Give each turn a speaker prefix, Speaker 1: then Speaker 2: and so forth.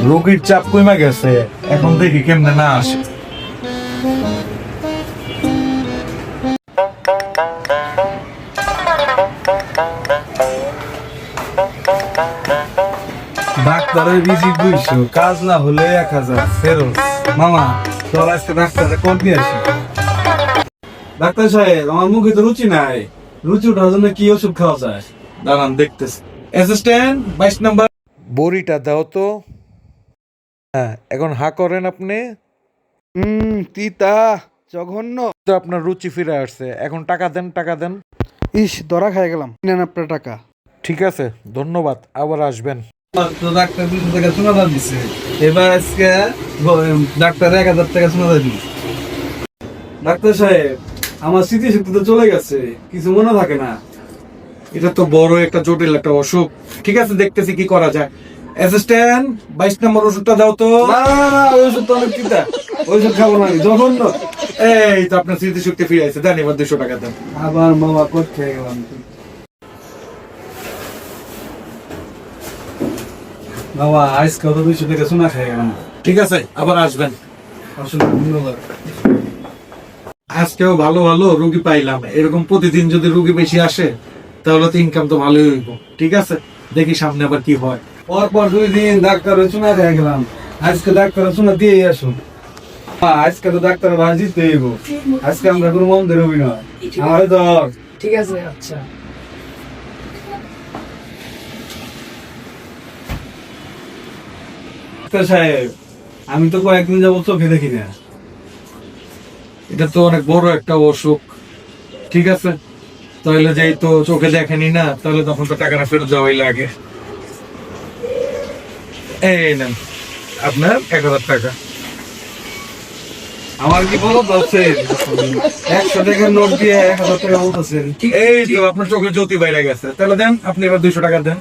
Speaker 1: রোগীর চাপ কমে গেছে, এখন দেখি কেমনে না আসে। ডাক্তারের ভিজিট 200, কাজ না হলে 1000 ফেরত। মামা চল আজকে ডাক্তারে কোন দিয়ে আসি। ডাক্তার সাহেব, আমার মুখে তো রুচি নাই, রুচি ওঠার জন্য কি ওষুধ খাওয়া যায়? দাঁড়ান দেখতেছি। অ্যাসিস্ট্যান্ট 22 নাম্বার
Speaker 2: বড়িটা দাও তো। হ্যাঁ, এখন হা করেন আপনি।
Speaker 3: তিতা জঘন্য।
Speaker 2: তো আপনার রুচি ফিরে আসছে, এখন টাকা দেন, টাকা দেন।
Speaker 3: ইস, ধরা খাই গেলাম। নেন আপনার টাকা।
Speaker 2: ঠিক আছে, ধন্যবাদ, আবার আসবেন।
Speaker 1: তো ডাক্তার 200 টাকা শোনা দিচ্ছে, এবার আজকে ডাক্তার 1000 টাকা শোনা দিচ্ছে। ডাক্তার সাহেব, আমার স্মৃতিশক্তি তো চলে গেছে, কিছু মনে থাকে না। এটা তো বড় একটা জটিল একটা অসুখ। ঠিক আছে, দেখতেছি কি করা যায়। অ্যাসিস্ট্যান্ট 22 নম্বর ওষুধটা দাও তো। না না না, ওই ওষুধ তো অনেক চিন্তা, ওই ওষুধ খাবো না আমি, জঘন্য। এই তো আপনার স্মৃতিশক্তি ফিরে আসছে, দেন এবার 200 টাকা দেন। আবার মামা করতে গেলাম। বাবা আজকে তো 200 টাকা শোনা খেয়ে গেলাম। ঠিক আছে, আবার আসবেন। আসলে ধন্যবাদ। আজকেও ভালো ভালো রুগী পাইলাম, এরকম প্রতিদিন যদি রুগী বেশি আসে তাহলে তো ইনকাম তো ভালোই হইব। ঠিক আছে, দেখি সামনে আবার কি হয়। পরপর 2 দিন ডাক্তারের শোনা খেয়ে গেলাম, আজকে ডাক্তারের শোনা দিয়ে আসুন। আজকে তো ডাক্তারের ভাই জিততে হইব, আজকে আমরা কোনো মন ধরে অভিনয় আমার ধর।
Speaker 4: ঠিক আছে, আচ্ছা।
Speaker 1: ডাক্তার সাহেব, আমি তো কয়েকদিন যাবো চোখে দেখি না, এটা তো অনেক বড় একটা অসুখ। ঠিক আছে, তাহলে যেই তো চোখে দেখেনি না, তাহলে তখন তো টাকাটা ফেরত যাওয়াই লাগে। এই নেন আপনার 1000 টাকা। আমার কি বলো বলছেন 100 টাকার নোট দিয়ে 1000 টাকা বলতেছেন? এই তো আপনার চোখে জ্যোতি বাইরে গেছে, তাহলে দেন আপনি এবার 200 টাকা দেন।